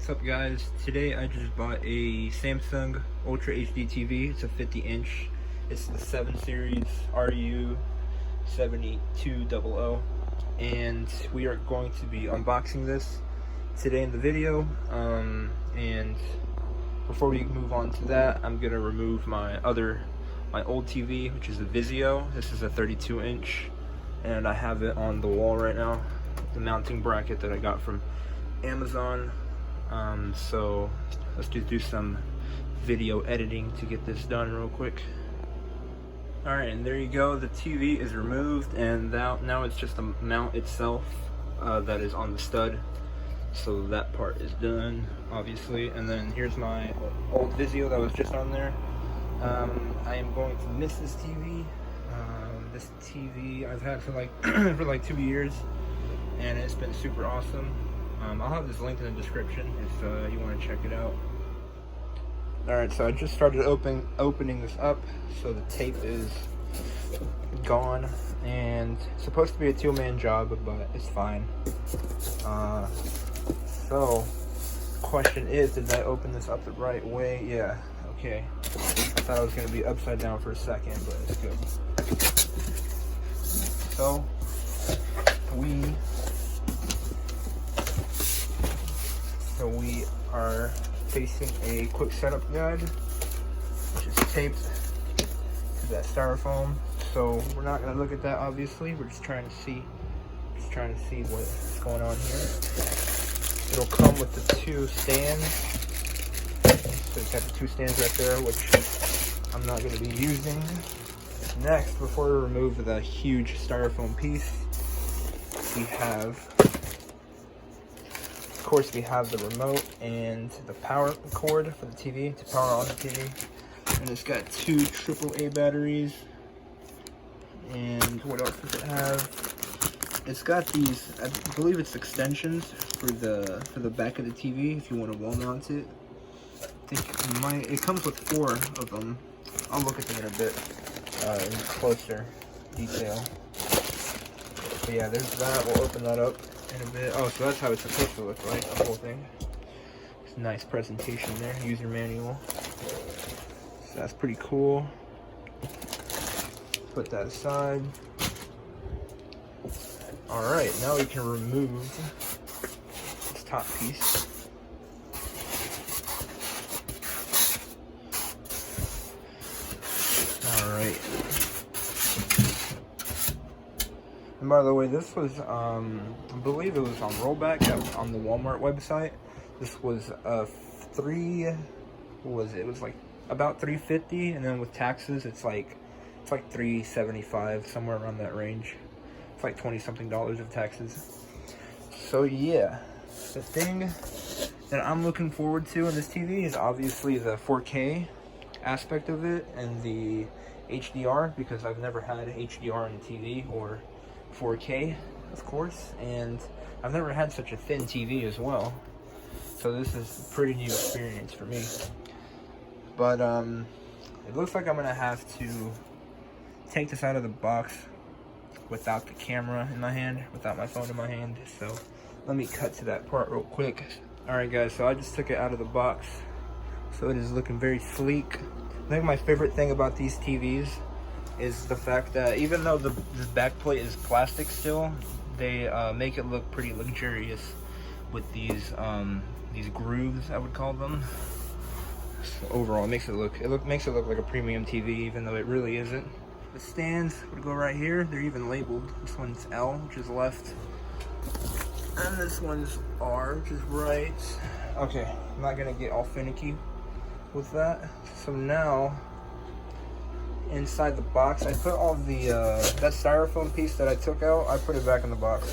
What's up guys? Today I just bought a Samsung Ultra HD TV. It's a 50-inch. It's the 7 Series RU7200, and we are going to be unboxing this today in the video. And before we move on to that, I'm gonna remove my old TV, which is a Vizio. This is a 32-inch, and I have it on the wall right now. The mounting bracket that I got from Amazon. So let's just do some video editing to get this done real quick. Alright, and there you go. The TV is removed, and now it's just the mount itself that is on the stud. So that part is done, obviously. And then here's my old Vizio that was just on there. I am going to miss this TV. This TV I've had for like for like 2 years, and it's been super awesome. I'll have this linked in the description if you want to check it out. Alright, so I just started opening this up, so the tape is gone, and it's supposed to be a two-man job, but it's fine. So, the question is, did I open this up the right way? Yeah, okay. I thought it was going to be upside down for a second, but it's good. So, we are facing a quick setup guide, which is taped to that styrofoam. So we're not going to look at that, obviously. We're just trying to see what's going on here. It'll come with the two stands. So it's got the two stands right there, which I'm not going to be using. Next, before we remove the huge styrofoam piece, we have the remote and the power cord for the TV to power on the TV. And it's got two AAA batteries. And what else does it have? It's got these, I believe it's extensions for the back of the TV if you want to wall mount it. I think it comes with 4 of them. I'll look at them in a bit in closer detail. But yeah, there's that. We'll open that up in a bit. Oh, so that's how it's supposed to look like, the whole thing. It's a nice presentation there, user manual. So that's pretty cool. Put that aside. Alright, now we can remove this top piece. Alright. And by the way, this was, I believe it was on rollback on the Walmart website. This was what was it? It was like about $350, and then with taxes, it's like $375, somewhere around that range. It's like $20-something of taxes. So yeah, the thing that I'm looking forward to in this TV is obviously the 4K aspect of it and the HDR, because I've never had HDR on a TV, or 4K, of course, and I've never had such a thin TV as well. So this is a pretty new experience for me. But it looks like I'm gonna have to take this out of the box without the camera in my hand, without my phone in my hand. So let me cut to that part real quick. Alright guys, so I just took it out of the box. So it is looking very sleek. I think my favorite thing about these TVs is the fact that even though the back plate is plastic still, they make it look pretty luxurious with these grooves, I would call them. So overall, it makes it look like a premium TV, even though it really isn't. The stands would go right here. They're even labeled. This one's L, which is left, and this one's R, which is right. Okay, I'm not gonna get all finicky with that. So now, inside the box, I put all that styrofoam piece that I took out, I put it back in the box,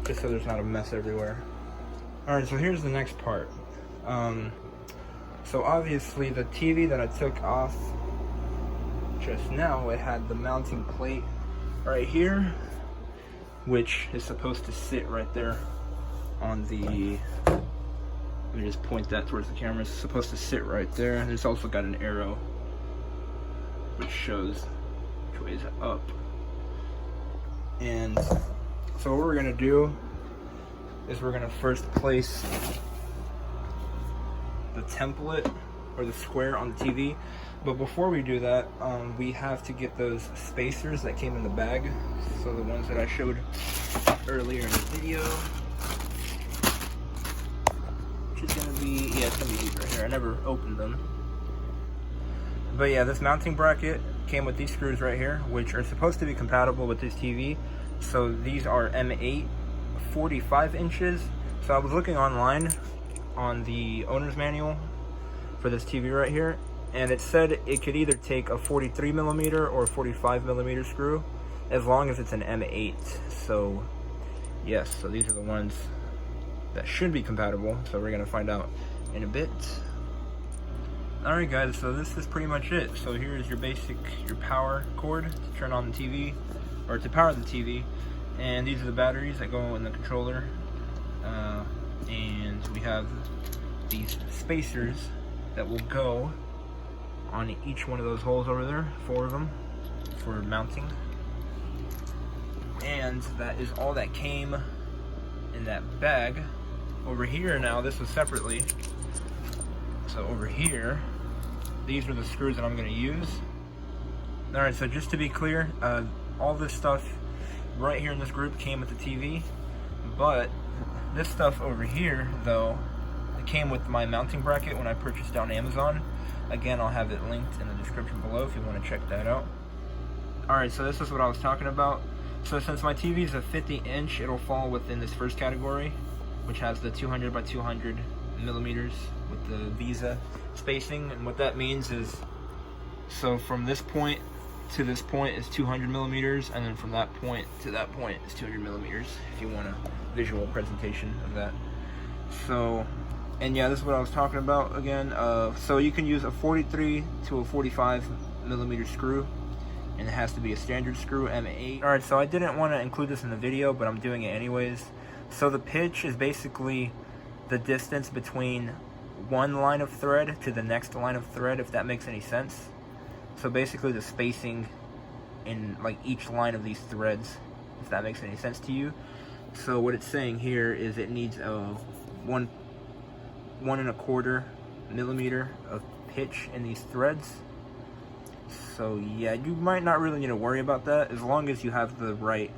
just so there's not a mess everywhere. Alright, so here's the next part. So obviously the TV that I took off just now, it had the mounting plate right here, which is supposed to sit right there on the, let me just point that towards the camera. It's supposed to sit right there. And it's also got an arrow which shows which way is up. And so what we're gonna do is we're gonna first place template or the square on the TV. But before we do that, we have to get those spacers that came in the bag. So the ones that I showed earlier in the video. Which is gonna be, yeah, it's gonna be these right here. I never opened them. But yeah, this mounting bracket came with these screws right here, which are supposed to be compatible with this TV. So these are M8, 45 inches. So I was looking online on the owner's manual for this TV right here, and it said it could either take a 43 millimeter or a 45 millimeter screw, as long as it's an M8. So yes, so these are the ones that should be compatible. So we're gonna find out in a bit. Alright guys, so this is pretty much it. So here's your basic, your power cord to turn on the TV, or to power the TV. And these are the batteries that go in the controller. And we have these spacers that will go on each one of those holes over there, 4 of them, for mounting. And that is all that came in that bag. Over here now, this was separately. So over here, these are the screws that I'm going to use. Alright, so just to be clear, all this stuff right here in this group came with the TV, but this stuff over here, though, it came with my mounting bracket when I purchased it on Amazon. Again, I'll have it linked in the description below if you want to check that out. Alright, so this is what I was talking about. So since my TV is a 50 inch, it'll fall within this first category, which has the 200 by 200 millimeters with the Visa spacing. And what that means is, so from this point to this point is 200 millimeters, and then from that point to that point is 200 millimeters, if you want a visual presentation of that. So, and yeah, this is what I was talking about again. So you can use a 43 to a 45 millimeter screw, and it has to be a standard screw, M8. Alright, so I didn't want to include this in the video, but I'm doing it anyways. So the pitch is basically the distance between one line of thread to the next line of thread, if that makes any sense. So basically the spacing in like each line of these threads, if that makes any sense to you. So what it's saying here is it needs a 1.25 millimeter of pitch in these threads. So yeah, you might not really need to worry about that. As long as you have the right,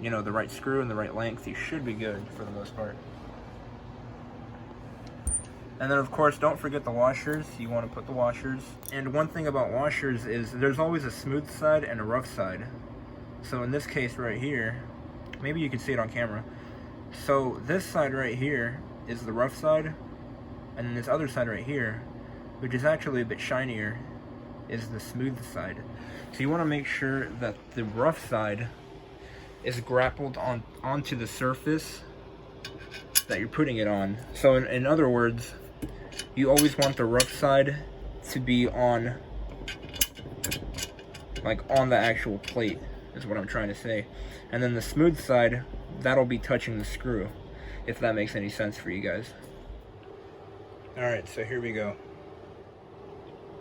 you know, the right screw and the right length, you should be good for the most part. And then of course, don't forget the washers. You want to put the washers. And one thing about washers is there's always a smooth side and a rough side. So in this case right here, maybe you can see it on camera. So this side right here is the rough side, and then this other side right here, which is actually a bit shinier, is the smooth side. So you want to make sure that the rough side is grappled onto the surface that you're putting it on. So in other words, you always want the rough side to be on, like on the actual plate, is what I'm trying to say. And then the smooth side, that'll be touching the screw, if that makes any sense for you guys. Alright, so here we go.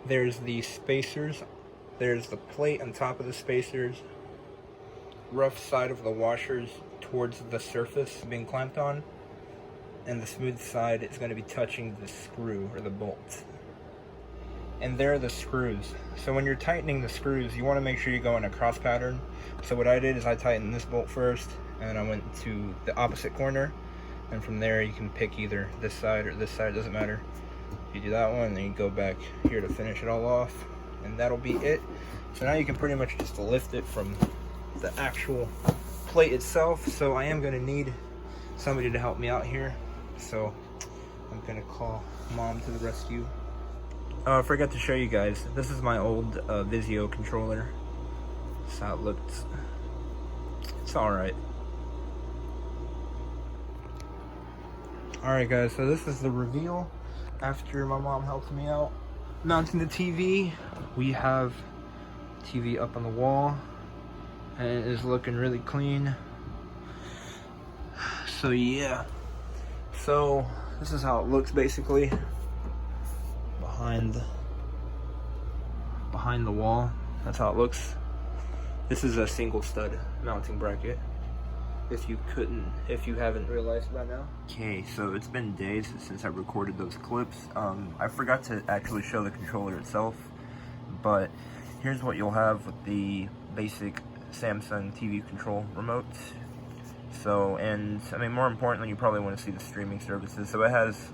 There's the spacers, there's the plate on top of the spacers, rough side of the washers towards the surface being clamped on, and the smooth side is going to be touching the screw or the bolt. And there are the screws. So when you're tightening the screws, you want to make sure you go in a cross pattern. So what I did is I tightened this bolt first, and then I went to the opposite corner, and from there you can pick either this side or this side, doesn't matter. You do that one, then you go back here to finish it all off, and that'll be it. So now you can pretty much just lift it from the actual plate itself. So I am going to need somebody to help me out here, so I'm going to call Mom to the rescue. I forgot to show you guys, this is my old Vizio controller. That's how it looked. It's alright. Alright guys, so this is the reveal after my mom helped me out mounting the TV. We have TV up on the wall, and it is looking really clean. So yeah, so this is how it looks basically behind the wall. That's how it looks. This is a single stud mounting bracket. if you haven't realized by now. Okay, so it's been days since I recorded those clips. I forgot to actually show the controller itself, but here's what you'll have with the basic Samsung TV control remote. So, and I mean, more importantly, you probably want to see the streaming services. So it has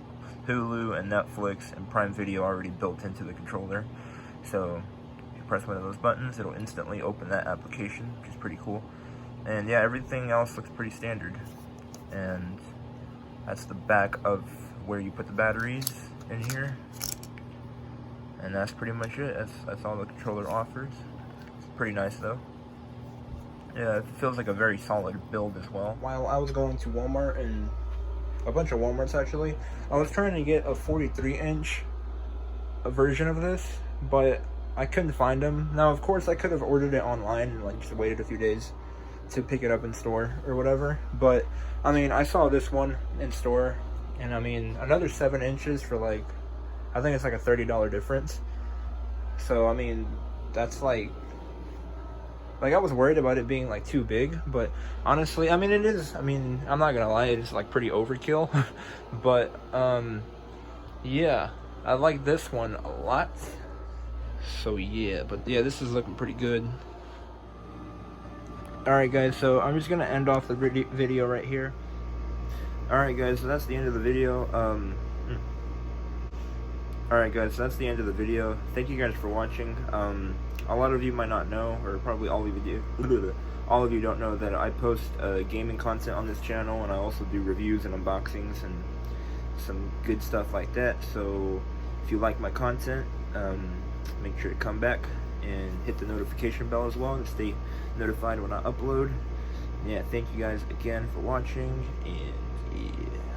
Hulu and Netflix and Prime Video already built into the controller. So if you press one of those buttons, it'll instantly open that application, which is pretty cool. And yeah, everything else looks pretty standard. And that's the back of where you put the batteries in here. And that's pretty much it. That's all the controller offers. It's pretty nice though. Yeah, it feels like a very solid build as well. While I was going to Walmart, and a bunch of Walmarts actually, I was trying to get a 43-inch version of this, but I couldn't find them. Now, of course, I could have ordered it online and like just waited a few days to pick it up in store or whatever, but I mean, I saw this one in store, and I mean, another 7 inches for like, I think it's like a $30 difference. So I mean, that's like I was worried about it being like too big, but honestly, I mean, it is, I mean, I'm not gonna lie, it's like pretty overkill. But yeah, I like this one a lot. So yeah, but yeah, this is looking pretty good. Alright guys, so I'm just gonna end off the video right here. Alright guys, so that's the end of the video. Alright guys, so that's the end of the video. Thank you guys for watching. A lot of you might not know, or probably all of you do. All of you don't know that I post gaming content on this channel, and I also do reviews and unboxings and some good stuff like that. So if you like my content, make sure to come back and hit the notification bell as well to stay notified when I upload. Yeah, thank you guys again for watching, and yeah.